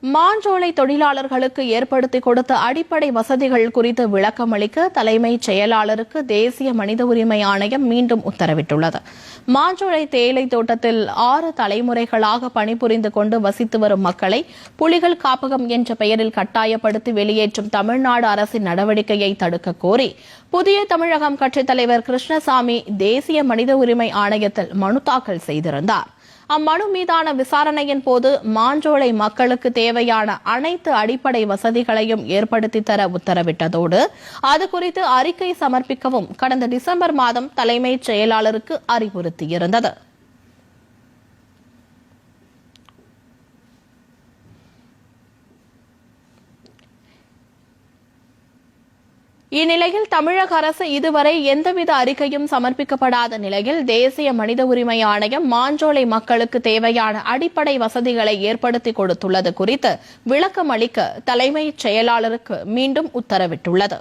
மாஞ்சோலை தொழிலாளர்களுக்கு ஏற்படுத்தி கொடுத்த அடிப்படை வசதிகள் குறித்து விளக்கம் அளிக்க தலைமைச் செயலாளருக்கு தேசிய மனித உரிமை ஆணையம் மீண்டும் உத்தரவிட்டுள்ளது. மாஞ்சோலை தேயிலை தோட்டத்தில் 6 தலைமுறைகளாக பணிபுரிந்து கொண்டு வசித்து வரும் மக்களை புலிகள் காப்பகம் என்ற பெயரில் கட்டாயப்படுத்தி வெளியேற்றும் தமிழ்நாடு அரசின் நடவடிக்கையை தடுக்க கோரி புதிய தமிழகம் கட்சித் தலைவர் கிருஷ்ணசாமி தேசிய மனித உரிமை ஆணையத்தில் மனு தாக்கல் செய்திருந்தார். அம்மனு மீதான விசாரணையின் போது மாஞ்சோலை மக்களுக்கு தேவையான அனைத்து அடிப்படை வசதிகளையும் ஏற்படுத்தி தர உத்தரவிட்டதோடு அது குறித்து அறிக்கை சமர்ப்பிக்கவும் கடந்த டிசம்பர் மாதம் தலைமைச் செயலாளருக்கு அறிவுறுத்தியிருந்தது. இந்நிலையில் தமிழக அரசு இதுவரை எந்தவித அறிக்கையும் சமர்ப்பிக்கப்படாத நிலையில் தேசிய மனித உரிமை ஆணையம் மாஞ்சோலை மக்களுக்கு தேவையான அடிப்படை வசதிகளை ஏற்படுத்தி கொடுத்துள்ளது குறித்து விளக்கம் அளிக்க தலைமைச் செயலாளருக்கு மீண்டும் உத்தரவிட்டுள்ளது.